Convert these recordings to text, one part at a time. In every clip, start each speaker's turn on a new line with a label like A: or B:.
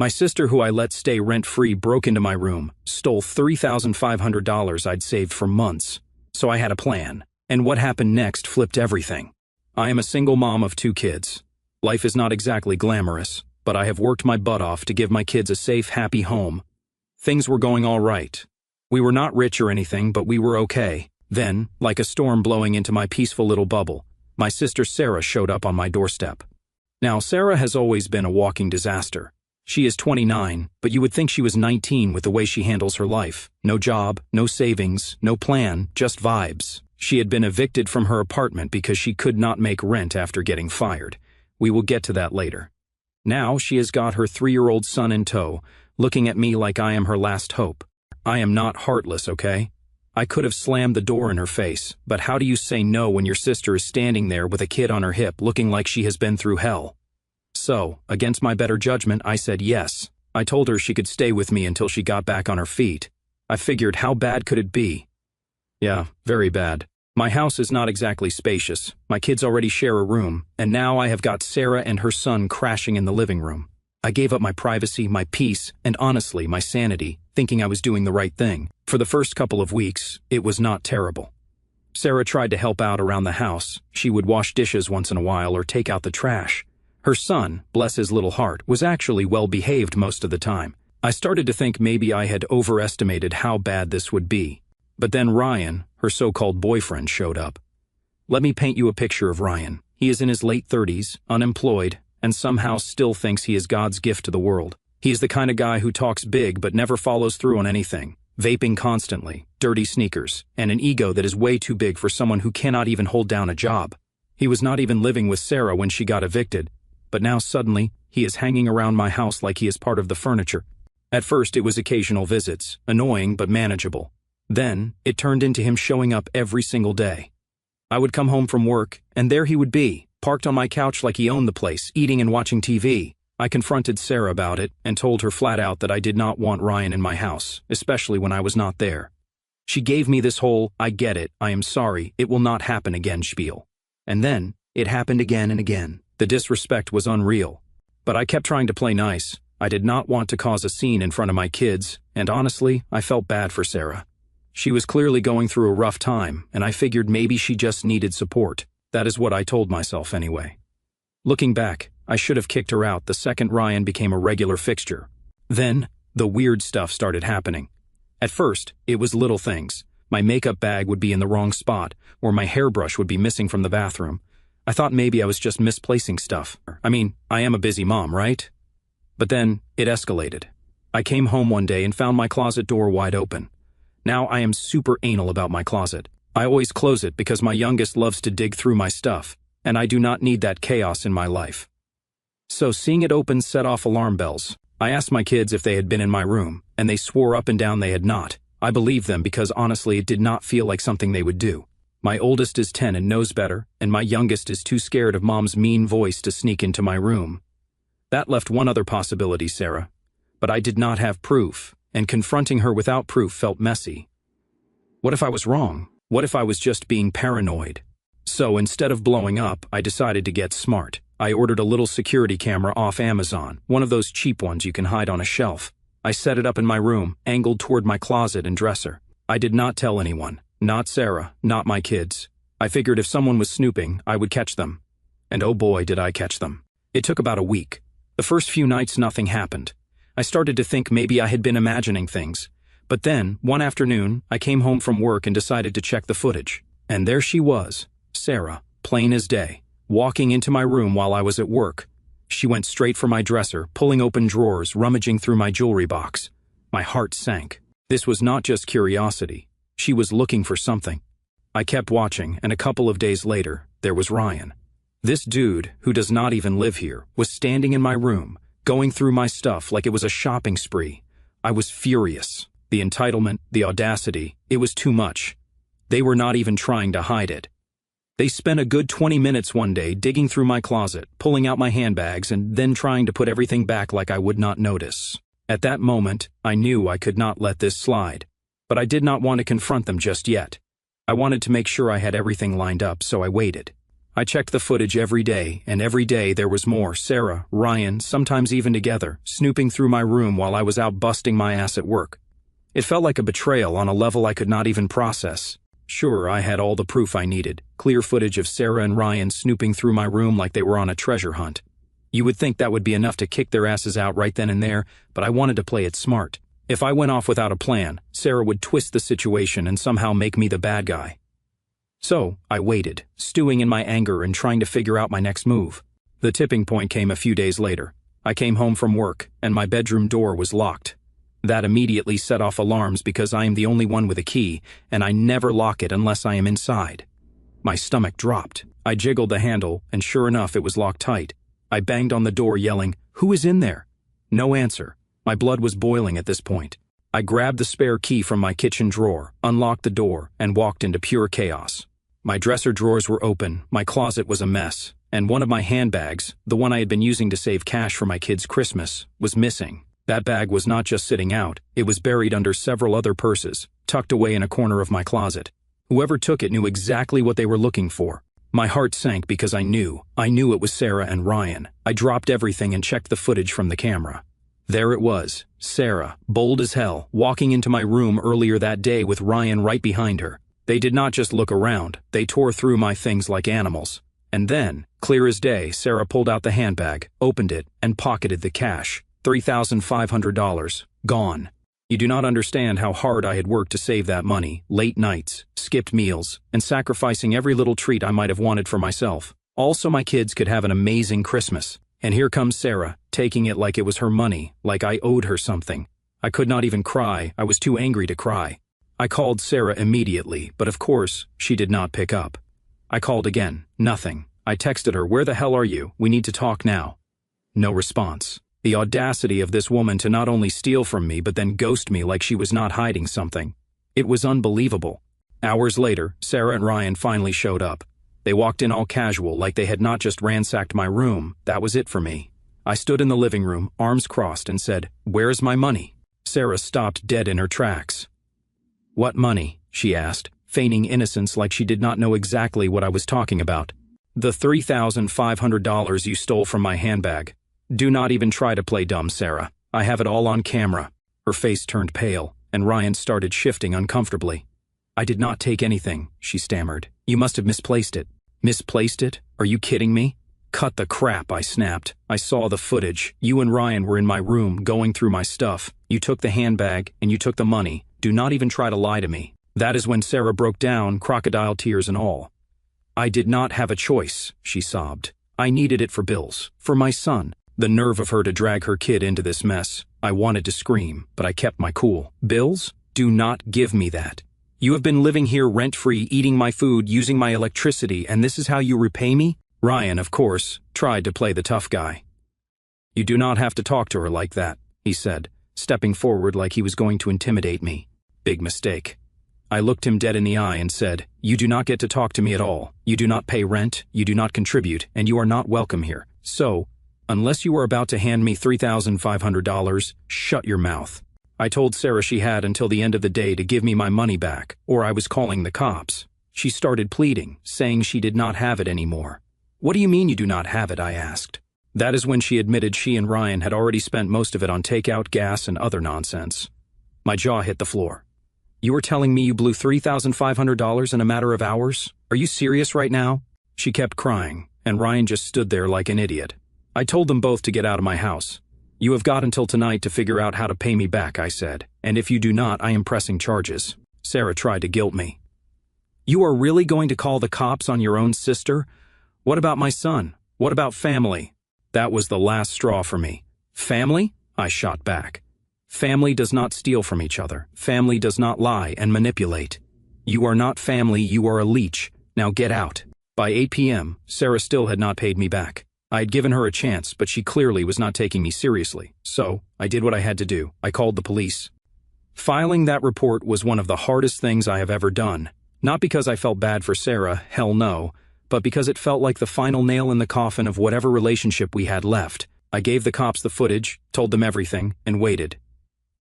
A: My sister, who I let stay rent-free, broke into my room, stole $3,500 I'd saved for months. So I had a plan, and what happened next flipped everything. I am a single mom of 2 kids. Life is not exactly glamorous, but I have worked my butt off to give my kids a safe, happy home. Things were going all right. We were not rich or anything, but we were okay. Then, like a storm blowing into my peaceful little bubble, my sister Sarah showed up on my doorstep. Now, Sarah has always been a walking disaster. She is 29, but you would think she was 19 with the way she handles her life. No job, no savings, no plan, just vibes. She had been evicted from her apartment because she could not make rent after getting fired. We will get to that later. Now she has got her 3-year-old son in tow, looking at me like I am her last hope. I am not heartless, okay? I could have slammed the door in her face, but how do you say no when your sister is standing there with a kid on her hip looking like she has been through hell? So, against my better judgment, I said yes. I told her she could stay with me until she got back on her feet. I figured, how bad could it be? Yeah, very bad. My house is not exactly spacious. My kids already share a room, and now I have got Sarah and her son crashing in the living room. I gave up my privacy, my peace, and honestly, my sanity, thinking I was doing the right thing. For the first couple of weeks, it was not terrible. Sarah tried to help out around the house. She would wash dishes once in a while or take out the trash. Her son, bless his little heart, was actually well-behaved most of the time. I started to think maybe I had overestimated how bad this would be. But then Ryan, her so-called boyfriend, showed up. Let me paint you a picture of Ryan. He is in his late 30s, unemployed, and somehow still thinks he is God's gift to the world. He is the kind of guy who talks big but never follows through on anything, vaping constantly, dirty sneakers, and an ego that is way too big for someone who cannot even hold down a job. He was not even living with Sarah when she got evicted, but now suddenly, he is hanging around my house like he is part of the furniture. At first it was occasional visits, annoying but manageable. Then, it turned into him showing up every single day. I would come home from work, and there he would be, parked on my couch like he owned the place, eating and watching TV. I confronted Sarah about it, and told her flat out that I did not want Ryan in my house, especially when I was not there. She gave me this whole, I get it, I am sorry, it will not happen again spiel. And then, it happened again and again. The disrespect was unreal. But I kept trying to play nice. I did not want to cause a scene in front of my kids, and honestly, I felt bad for Sarah. She was clearly going through a rough time, and I figured maybe she just needed support. That is what I told myself anyway. Looking back, I should have kicked her out the second Ryan became a regular fixture. Then, the weird stuff started happening. At first, it was little things. My makeup bag would be in the wrong spot, or my hairbrush would be missing from the bathroom. I thought maybe I was just misplacing stuff. I mean, I am a busy mom, right? But then, it escalated. I came home one day and found my closet door wide open. Now I am super anal about my closet. I always close it because my youngest loves to dig through my stuff, and I do not need that chaos in my life. So seeing it open set off alarm bells. I asked my kids if they had been in my room, and they swore up and down they had not. I believed them because honestly it did not feel like something they would do. My oldest is 10 and knows better, and my youngest is too scared of mom's mean voice to sneak into my room. That left one other possibility, Sarah. But I did not have proof, and confronting her without proof felt messy. What if I was wrong? What if I was just being paranoid? So instead of blowing up, I decided to get smart. I ordered a little security camera off Amazon, one of those cheap ones you can hide on a shelf. I set it up in my room, angled toward my closet and dresser. I did not tell anyone. Not Sarah, not my kids. I figured if someone was snooping, I would catch them. And oh boy, did I catch them. It took about a week. The first few nights nothing happened. I started to think maybe I had been imagining things. But then, one afternoon, I came home from work and decided to check the footage. And there she was, Sarah, plain as day, walking into my room while I was at work. She went straight for my dresser, pulling open drawers, rummaging through my jewelry box. My heart sank. This was not just curiosity. She was looking for something. I kept watching, and a couple of days later, there was Ryan. This dude, who does not even live here, was standing in my room, going through my stuff like it was a shopping spree. I was furious. The entitlement, the audacity, it was too much. They were not even trying to hide it. They spent a good 20 minutes one day digging through my closet, pulling out my handbags, and then trying to put everything back like I would not notice. At that moment, I knew I could not let this slide. But I did not want to confront them just yet. I wanted to make sure I had everything lined up, so I waited. I checked the footage every day, and every day there was more. Sarah, Ryan, sometimes even together, snooping through my room while I was out busting my ass at work. It felt like a betrayal on a level I could not even process. Sure, I had all the proof I needed. Clear footage of Sarah and Ryan snooping through my room like they were on a treasure hunt. You would think that would be enough to kick their asses out right then and there, but I wanted to play it smart. If I went off without a plan, Sarah would twist the situation and somehow make me the bad guy. So, I waited, stewing in my anger and trying to figure out my next move. The tipping point came a few days later. I came home from work, and my bedroom door was locked. That immediately set off alarms because I am the only one with a key, and I never lock it unless I am inside. My stomach dropped. I jiggled the handle, and sure enough, it was locked tight. I banged on the door yelling, "Who is in there?" No answer. My blood was boiling at this point. I grabbed the spare key from my kitchen drawer, unlocked the door, and walked into pure chaos. My dresser drawers were open, my closet was a mess, and one of my handbags, the one I had been using to save cash for my kids' Christmas, was missing. That bag was not just sitting out, it was buried under several other purses, tucked away in a corner of my closet. Whoever took it knew exactly what they were looking for. My heart sank because I knew it was Sarah and Ryan. I dropped everything and checked the footage from the camera. There it was, Sarah, bold as hell, walking into my room earlier that day with Ryan right behind her. They did not just look around, they tore through my things like animals. And then, clear as day, Sarah pulled out the handbag, opened it, and pocketed the cash. $3,500. Gone. You do not understand how hard I had worked to save that money, late nights, skipped meals, and sacrificing every little treat I might have wanted for myself. Also, my kids could have an amazing Christmas. And here comes Sarah, taking it like it was her money, like I owed her something. I could not even cry, I was too angry to cry. I called Sarah immediately, but of course, she did not pick up. I called again, nothing. I texted her, "Where the hell are you? We need to talk now." No response. The audacity of this woman to not only steal from me but then ghost me like she was not hiding something. It was unbelievable. Hours later, Sarah and Ryan finally showed up. They walked in all casual, like they had not just ransacked my room. That was it for me. I stood in the living room, arms crossed, and said, "Where's my money?" Sarah stopped dead in her tracks. "What money?" she asked, feigning innocence like she did not know exactly what I was talking about. "The $3,500 you stole from my handbag. Do not even try to play dumb, Sarah. I have it all on camera." Her face turned pale, and Ryan started shifting uncomfortably. "I did not take anything," she stammered. "You must have misplaced it." "Misplaced it? Are you kidding me?" "Cut the crap," I snapped. "I saw the footage. You and Ryan were in my room going through my stuff. You took the handbag, and you took the money. Do not even try to lie to me." That is when Sarah broke down, crocodile tears and all. "I did not have a choice," she sobbed. "I needed it for bills, for my son." The nerve of her to drag her kid into this mess. I wanted to scream, but I kept my cool. "Bills? Do not give me that. You have been living here rent-free, eating my food, using my electricity, and this is how you repay me?" Ryan, of course, tried to play the tough guy. "You do not have to talk to her like that," he said, stepping forward like he was going to intimidate me. Big mistake. I looked him dead in the eye and said, "You do not get to talk to me at all. You do not pay rent, you do not contribute, and you are not welcome here. So, unless you are about to hand me $3,500, shut your mouth." I told Sarah she had until the end of the day to give me my money back, or I was calling the cops. She started pleading, saying she did not have it anymore. "What do you mean you do not have it?" I asked. That is when she admitted she and Ryan had already spent most of it on takeout, gas, and other nonsense. My jaw hit the floor. "You are telling me you blew $3,500 in a matter of hours? Are you serious right now?" She kept crying, and Ryan just stood there like an idiot. I told them both to get out of my house. "You have got until tonight to figure out how to pay me back," I said, "and if you do not, I am pressing charges." Sarah tried to guilt me. "You are really going to call the cops on your own sister? What about my son? What about family?" That was the last straw for me. "Family?" I shot back. "Family does not steal from each other. Family does not lie and manipulate. You are not family, you are a leech. Now get out." By 8 p.m., Sarah still had not paid me back. I had given her a chance, but she clearly was not taking me seriously. So, I did what I had to do. I called the police. Filing that report was one of the hardest things I have ever done. Not because I felt bad for Sarah, hell no, but because it felt like the final nail in the coffin of whatever relationship we had left. I gave the cops the footage, told them everything, and waited.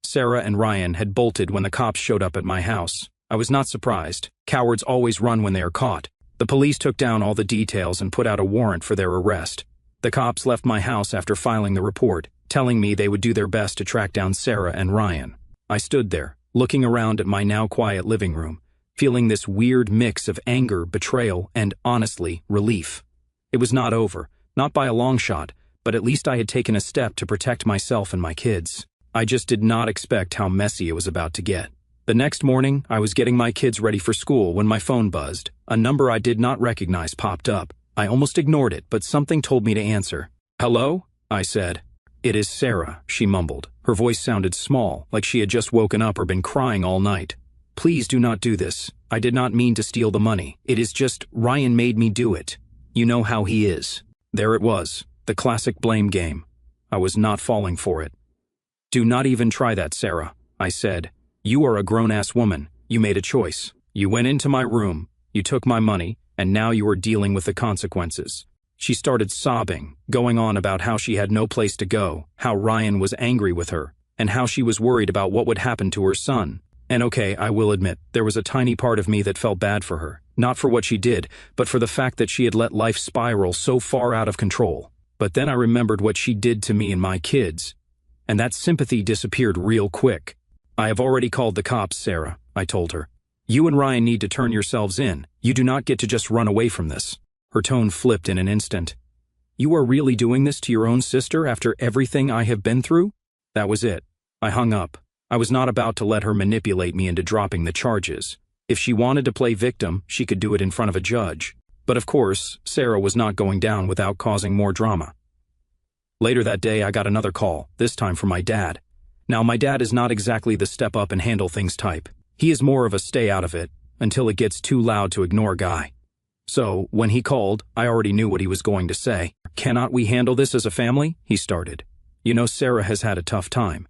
A: Sarah and Ryan had bolted when the cops showed up at my house. I was not surprised. Cowards always run when they are caught. The police took down all the details and put out a warrant for their arrest. The cops left my house after filing the report, telling me they would do their best to track down Sarah and Ryan. I stood there, looking around at my now quiet living room, feeling this weird mix of anger, betrayal, and, honestly, relief. It was not over, not by a long shot, but at least I had taken a step to protect myself and my kids. I just did not expect how messy it was about to get. The next morning, I was getting my kids ready for school when my phone buzzed. A number I did not recognize popped up. I almost ignored it, but something told me to answer. "Hello?" I said. "It is Sarah," she mumbled. Her voice sounded small, like she had just woken up or been crying all night. "Please do not do this. I did not mean to steal the money. It is just Ryan made me do it. You know how he is." There it was, the classic blame game. I was not falling for it. "Do not even try that, Sarah," I said. "You are a grown-ass woman. You made a choice. You went into my room, you took my money, and now you are dealing with the consequences." She started sobbing, going on about how she had no place to go, how Ryan was angry with her, and how she was worried about what would happen to her son. And okay, I will admit, there was a tiny part of me that felt bad for her, not for what she did, but for the fact that she had let life spiral so far out of control. But then I remembered what she did to me and my kids, and that sympathy disappeared real quick. "I have already called the cops, Sarah," I told her. "You and Ryan need to turn yourselves in. You do not get to just run away from this." Her tone flipped in an instant. "You are really doing this to your own sister after everything I have been through?" That was it. I hung up. I was not about to let her manipulate me into dropping the charges. If she wanted to play victim, she could do it in front of a judge. But of course, Sarah was not going down without causing more drama. Later that day, I got another call, this time from my dad. Now, my dad is not exactly the step up and handle things type. He is more of a stay out of it until it gets too loud to ignore guy. So, when he called, I already knew what he was going to say. "Cannot we handle this as a family?" he started. "You know, Sarah has had a tough time.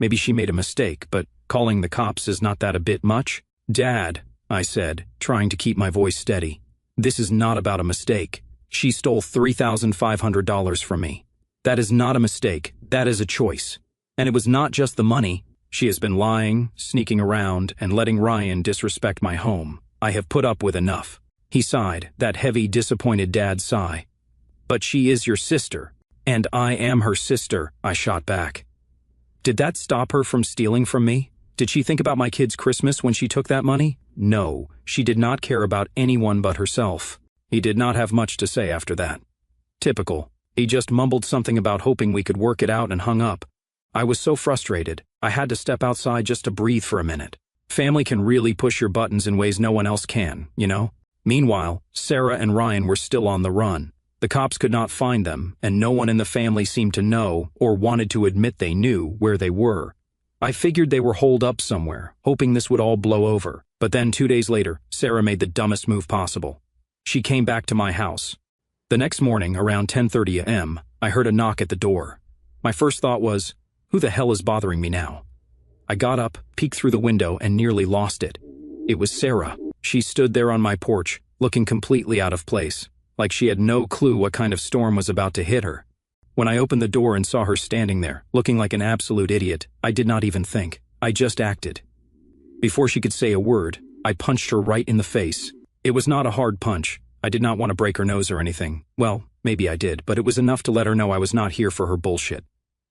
A: Maybe she made a mistake, but calling the cops is not that a bit much?" "Dad," I said, trying to keep my voice steady, "this is not about a mistake. She stole $3,500 from me. That is not a mistake, that is a choice. And it was not just the money. She has been lying, sneaking around, and letting Ryan disrespect my home. I have put up with enough." He sighed, that heavy, disappointed dad sigh. "But she is your sister, and I am her sister," I shot back. Did that stop her from stealing from me? Did she think about my kids' Christmas when she took that money? No, she did not care about anyone but herself. He did not have much to say after that. Typical. He just mumbled something about hoping we could work it out and hung up. I was so frustrated, I had to step outside just to breathe for a minute. Family can really push your buttons in ways no one else can, you know? Meanwhile, Sarah and Ryan were still on the run. The cops could not find them, and no one in the family seemed to know, or wanted to admit they knew, where they were. I figured they were holed up somewhere, hoping this would all blow over. But then 2 days later, Sarah made the dumbest move possible. She came back to my house. The next morning, around 10:30 a.m., I heard a knock at the door. My first thought was, who the hell is bothering me now? I got up, peeked through the window, and nearly lost it. It was Sarah. She stood there on my porch, looking completely out of place, like she had no clue what kind of storm was about to hit her. When I opened the door and saw her standing there, looking like an absolute idiot, I did not even think. I just acted. Before she could say a word, I punched her right in the face. It was not a hard punch. I did not want to break her nose or anything. Well, maybe I did, but it was enough to let her know I was not here for her bullshit.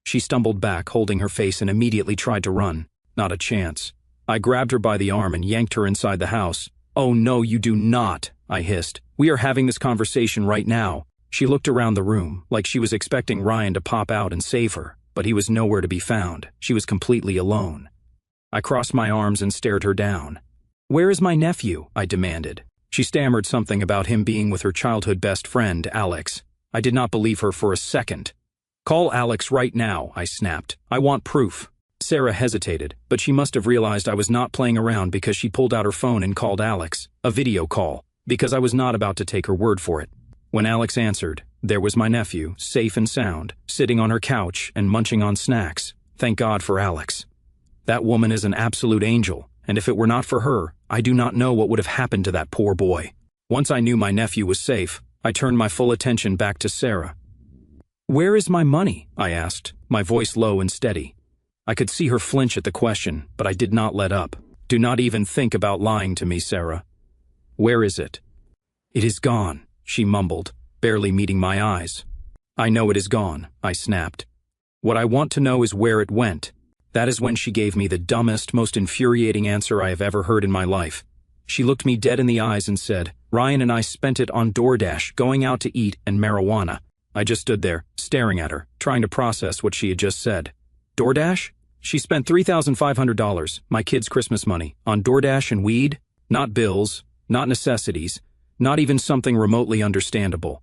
A: She stumbled back, holding her face, and immediately tried to run. Not a chance. I grabbed her by the arm and yanked her inside the house. "Oh no, you do not," I hissed. "We are having this conversation right now." She looked around the room, like she was expecting Ryan to pop out and save her, but he was nowhere to be found. She was completely alone. I crossed my arms and stared her down. "Where is my nephew?" I demanded. She stammered something about him being with her childhood best friend, Alex. I did not believe her for a second. "Call Alex right now," I snapped. "I want proof." Sarah hesitated, but she must have realized I was not playing around because she pulled out her phone and called Alex, a video call, because I was not about to take her word for it. When Alex answered, there was my nephew, safe and sound, sitting on her couch and munching on snacks. Thank God for Alex. That woman is an absolute angel, and if it were not for her, I do not know what would have happened to that poor boy. Once I knew my nephew was safe, I turned my full attention back to Sarah. "Where is my money?" I asked, my voice low and steady. I could see her flinch at the question, but I did not let up. "Do not even think about lying to me, Sarah. Where is it?" "It is gone," she mumbled, barely meeting my eyes. "I know it is gone," I snapped. "What I want to know is where it went." That is when she gave me the dumbest, most infuriating answer I have ever heard in my life. She looked me dead in the eyes and said, "Ryan and I spent it on DoorDash, going out to eat, and marijuana." I just stood there, staring at her, trying to process what she had just said. DoorDash? She spent $3,500, my kids' Christmas money, on DoorDash and weed? Not bills, not necessities, not even something remotely understandable.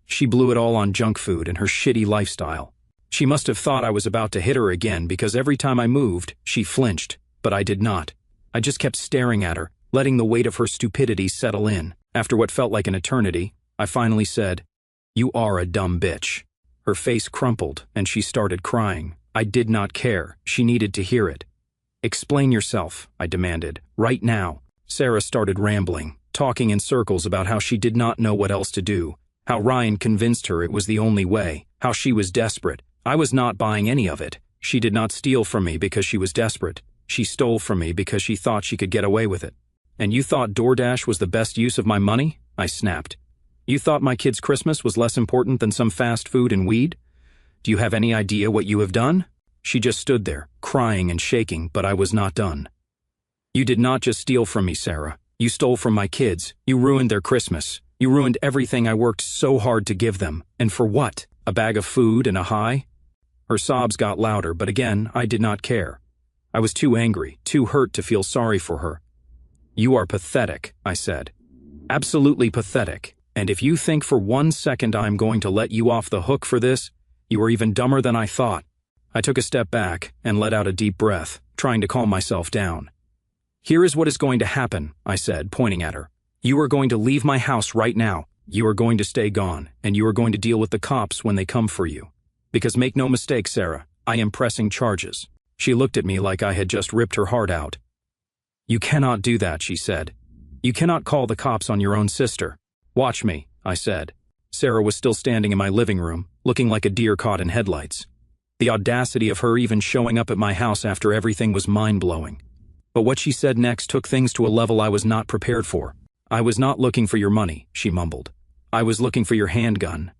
A: She blew it all on junk food and her shitty lifestyle. She must have thought I was about to hit her again because every time I moved, she flinched, but I did not. I just kept staring at her, letting the weight of her stupidity settle in. After what felt like an eternity, I finally said, "You are a dumb bitch." Her face crumpled and she started crying. I did not care. She needed to hear it. "Explain yourself," I demanded, "right now." Sarah started rambling, talking in circles about how she did not know what else to do, how Ryan convinced her it was the only way, how she was desperate. I was not buying any of it. She did not steal from me because she was desperate. She stole from me because she thought she could get away with it. "And you thought DoorDash was the best use of my money?" I snapped. "You thought my kids' Christmas was less important than some fast food and weed? Do you have any idea what you have done?" She just stood there, crying and shaking, but I was not done. "You did not just steal from me, Sarah. You stole from my kids. You ruined their Christmas. You ruined everything I worked so hard to give them. And for what? A bag of food and a high?" Her sobs got louder, but again, I did not care. I was too angry, too hurt to feel sorry for her. "You are pathetic," I said. "Absolutely pathetic. And if you think for 1 second I am going to let you off the hook for this, you are even dumber than I thought." I took a step back and let out a deep breath, trying to calm myself down. "Here is what is going to happen," I said, pointing at her. "You are going to leave my house right now. You are going to stay gone, and you are going to deal with the cops when they come for you. Because make no mistake, Sarah, I am pressing charges." She looked at me like I had just ripped her heart out. "You cannot do that," she said. "You cannot call the cops on your own sister." "Watch me," I said. Sarah was still standing in my living room, looking like a deer caught in headlights. The audacity of her even showing up at my house after everything was mind-blowing. But what she said next took things to a level I was not prepared for. "I was not looking for your money," she mumbled. "I was looking for your handgun."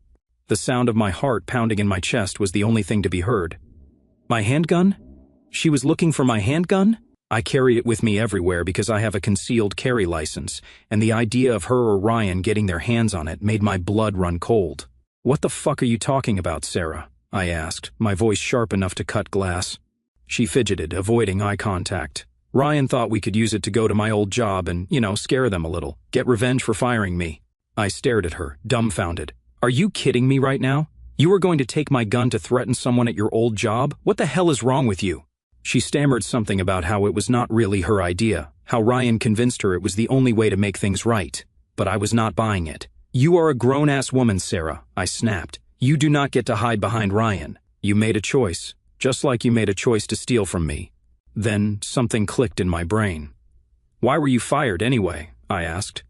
A: The sound of my heart pounding in my chest was the only thing to be heard. "My handgun? She was looking for my handgun?" I carry it with me everywhere because I have a concealed carry license, and the idea of her or Ryan getting their hands on it made my blood run cold. "What the fuck are you talking about, Sarah?" I asked, my voice sharp enough to cut glass. She fidgeted, avoiding eye contact. "Ryan thought we could use it to go to my old job and, scare them a little, get revenge for firing me." I stared at her, dumbfounded. "Are you kidding me right now? You are going to take my gun to threaten someone at your old job? What the hell is wrong with you?" She stammered something about how it was not really her idea, how Ryan convinced her it was the only way to make things right. But I was not buying it. "You are a grown-ass woman, Sarah," I snapped. "You do not get to hide behind Ryan. You made a choice, just like you made a choice to steal from me." Then something clicked in my brain. "Why were you fired anyway?" I asked.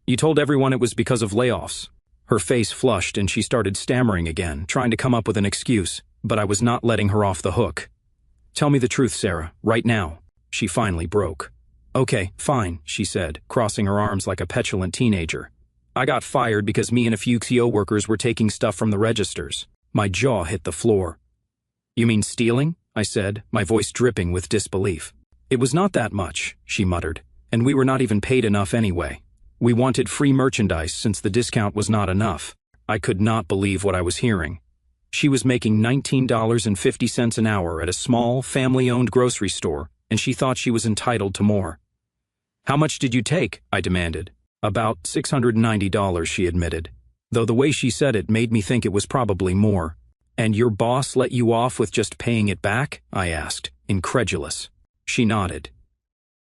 A: "You told everyone it was because of layoffs." Her face flushed and she started stammering again, trying to come up with an excuse, but I was not letting her off the hook. "Tell me the truth, Sarah, right now." She finally broke. "Okay, fine," she said, crossing her arms like a petulant teenager. "I got fired because me and a few CO workers were taking stuff from the registers." My jaw hit the floor. "You mean stealing?" I said, my voice dripping with disbelief. "It was not that much," she muttered, "and we were not even paid enough anyway. We wanted free merchandise since the discount was not enough." I could not believe what I was hearing. She was making $19.50 an hour at a small, family-owned grocery store, and she thought she was entitled to more. "How much did you take?" I demanded. "About $690, she admitted, though the way she said it made me think it was probably more. "And your boss let you off with just paying it back?" I asked, incredulous. She nodded.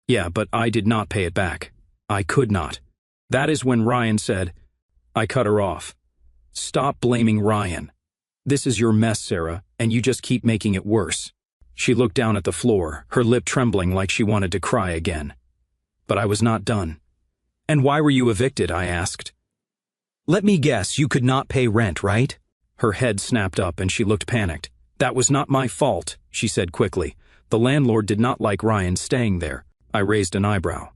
A: "Yeah, but I did not pay it back. I could not." That is when Ryan said, I cut her off. "Stop blaming Ryan. This is your mess, Sarah, and you just keep making it worse." She looked down at the floor, her lip trembling like she wanted to cry again. But I was not done. "And why were you evicted?" I asked. "Let me guess, you could not pay rent, right?" Her head snapped up and she looked panicked. "That was not my fault," she said quickly. "The landlord did not like Ryan staying there." I raised an eyebrow.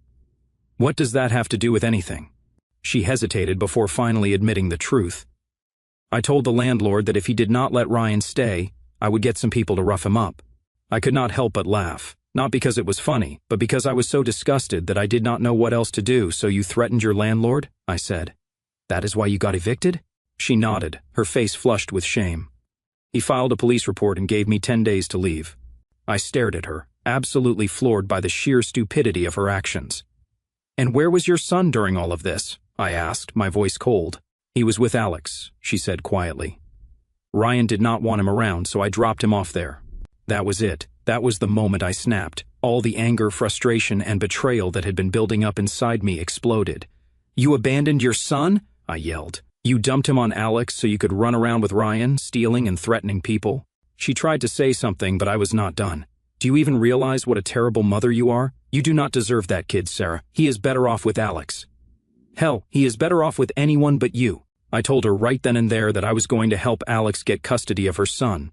A: "What does that have to do with anything?" She hesitated before finally admitting the truth. I told the landlord that if he did not let Ryan stay, I would get some people to rough him up. I could not help but laugh, not because it was funny, but because I was so disgusted that I did not know what else to do. So you threatened your landlord? I said. That is why you got evicted? She nodded, her face flushed with shame. He filed a police report and gave me 10 days to leave. I stared at her, absolutely floored by the sheer stupidity of her actions. And where was your son during all of this? I asked, my voice cold. He was with Alex, she said quietly. Ryan did not want him around, so I dropped him off there. That was it. That was the moment I snapped. All the anger, frustration, and betrayal that had been building up inside me exploded. You abandoned your son? I yelled. You dumped him on Alex so you could run around with Ryan, stealing and threatening people? She tried to say something, but I was not done. Do you even realize what a terrible mother you are? You do not deserve that kid, Sarah. He is better off with Alex. Hell, he is better off with anyone but you. I told her right then and there that I was going to help Alex get custody of her son.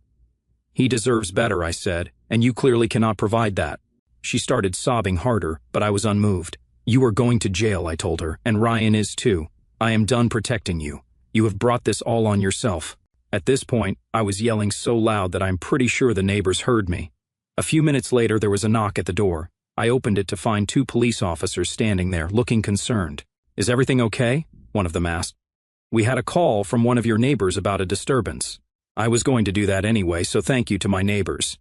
A: He deserves better, I said, and you clearly cannot provide that. She started sobbing harder, but I was unmoved. You are going to jail, I told her, and Ryan is too. I am done protecting you. You have brought this all on yourself. At this point, I was yelling so loud that I'm pretty sure the neighbors heard me. A few minutes later, there was a knock at the door. I opened it to find 2 police officers standing there, looking concerned. Is everything okay? One of them asked. We had a call from one of your neighbors about a disturbance. I was going to do that anyway, so thank you to my neighbors.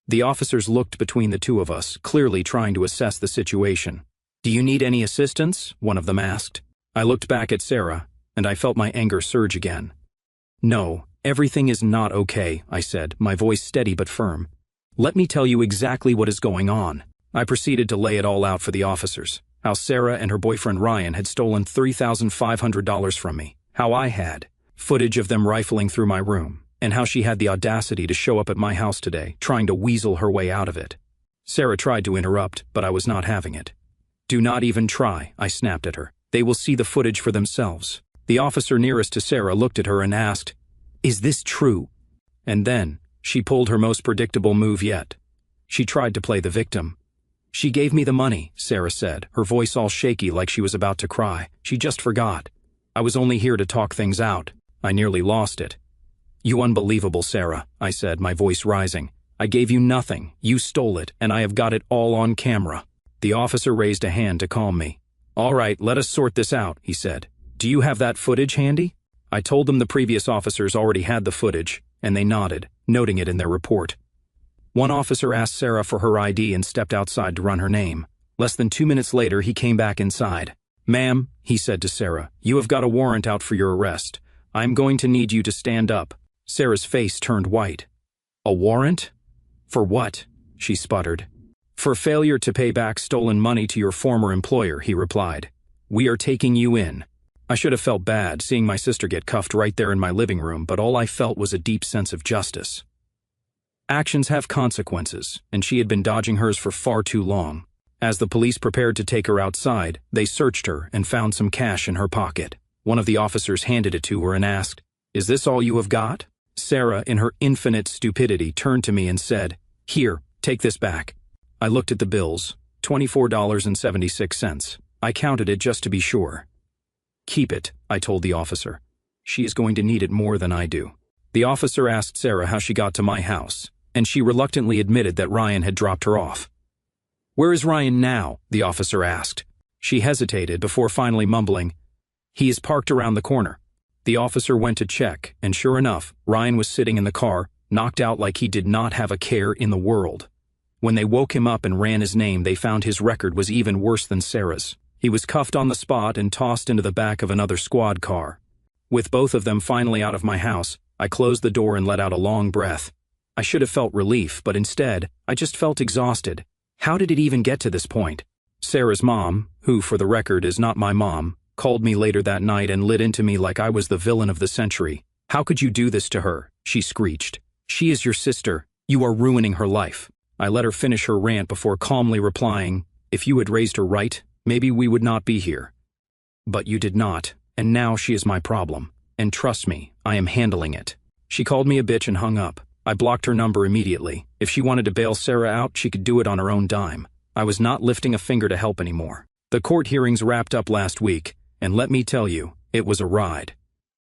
A: The officers looked between the two of us, clearly trying to assess the situation. Do you need any assistance? One of them asked. I looked back at Sarah, and I felt my anger surge again. No, everything is not okay, I said, my voice steady but firm. Let me tell you exactly what is going on. I proceeded to lay it all out for the officers. How Sarah and her boyfriend Ryan had stolen $3,500 from me. How I had footage of them rifling through my room. And how she had the audacity to show up at my house today, trying to weasel her way out of it. Sarah tried to interrupt, but I was not having it. Do not even try, I snapped at her. They will see the footage for themselves. The officer nearest to Sarah looked at her and asked, Is this true? And then, she pulled her most predictable move yet. She tried to play the victim. She gave me the money, Sarah said, her voice all shaky like she was about to cry. She just forgot. I was only here to talk things out. I nearly lost it. You unbelievable Sarah, I said, my voice rising. I gave you nothing. You stole it, and I have got it all on camera. The officer raised a hand to calm me. All right, let us sort this out, he said. Do you have that footage handy? I told them the previous officers already had the footage, and they nodded, noting it in their report. One officer asked Sarah for her ID and stepped outside to run her name. Less than 2 minutes later, he came back inside. Ma'am, he said to Sarah, you have got a warrant out for your arrest. I am going to need you to stand up. Sarah's face turned white. A warrant? For what? She sputtered. For failure to pay back stolen money to your former employer, he replied. We are taking you in. I should have felt bad seeing my sister get cuffed right there in my living room, but all I felt was a deep sense of justice. Actions have consequences, and she had been dodging hers for far too long. As the police prepared to take her outside, they searched her and found some cash in her pocket. One of the officers handed it to her and asked, Is this all you have got? Sarah, in her infinite stupidity, turned to me and said, Here, take this back. I looked at the bills, $24.76. I counted it just to be sure. Keep it, I told the officer. She is going to need it more than I do. The officer asked Sarah how she got to my house, and she reluctantly admitted that Ryan had dropped her off. Where is Ryan now? The officer asked. She hesitated before finally mumbling, He is parked around the corner. The officer went to check, and sure enough, Ryan was sitting in the car, knocked out like he did not have a care in the world. When they woke him up and ran his name, they found his record was even worse than Sarah's. He was cuffed on the spot and tossed into the back of another squad car. With both of them finally out of my house, I closed the door and let out a long breath. I should have felt relief, but instead, I just felt exhausted. How did it even get to this point? Sarah's mom, who for the record is not my mom, called me later that night and lit into me like I was the villain of the century. How could you do this to her? She screeched. She is your sister. You are ruining her life. I let her finish her rant before calmly replying, If you had raised her right, maybe we would not be here. But you did not, and now she is my problem. And trust me, I am handling it. She called me a bitch and hung up. I blocked her number immediately. If she wanted to bail Sarah out, she could do it on her own dime. I was not lifting a finger to help anymore. The court hearings wrapped up last week, and let me tell you, it was a ride.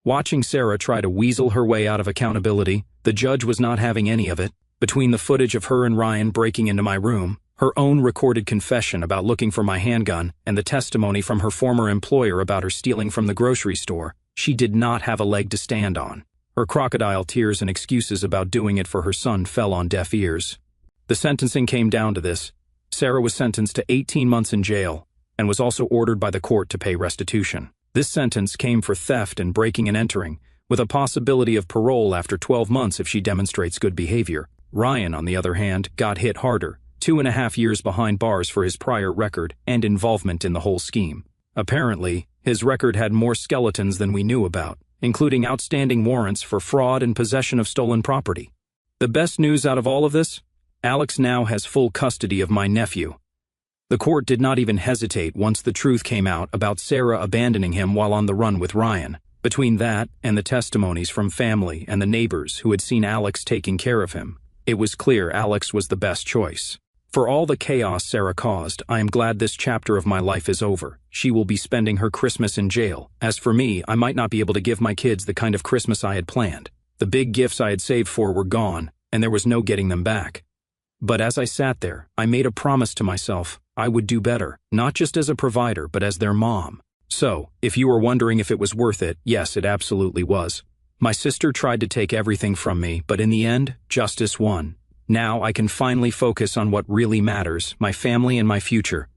A: Watching Sarah try to weasel her way out of accountability, the judge was not having any of it. Between the footage of her and Ryan breaking into my room, her own recorded confession about looking for my handgun, and the testimony from her former employer about her stealing from the grocery store, she did not have a leg to stand on. Her crocodile tears and excuses about doing it for her son fell on deaf ears. The sentencing came down to this. Sarah was sentenced to 18 months in jail, and was also ordered by the court to pay restitution. This sentence came for theft and breaking and entering, with a possibility of parole after 12 months if she demonstrates good behavior. Ryan, on the other hand, got hit harder, 2.5 years behind bars for his prior record and involvement in the whole scheme. Apparently, his record had more skeletons than we knew about, including outstanding warrants for fraud and possession of stolen property. The best news out of all of this? Alex now has full custody of my nephew. The court did not even hesitate once the truth came out about Sarah abandoning him while on the run with Ryan. Between that and the testimonies from family and the neighbors who had seen Alex taking care of him, it was clear Alex was the best choice. For all the chaos Sarah caused, I am glad this chapter of my life is over. She will be spending her Christmas in jail. As for me, I might not be able to give my kids the kind of Christmas I had planned. The big gifts I had saved for were gone, and there was no getting them back. But as I sat there, I made a promise to myself I would do better, not just as a provider, but as their mom. So, if you were wondering if it was worth it, yes, it absolutely was. My sister tried to take everything from me, but in the end, justice won. Now I can finally focus on what really matters, my family and my future.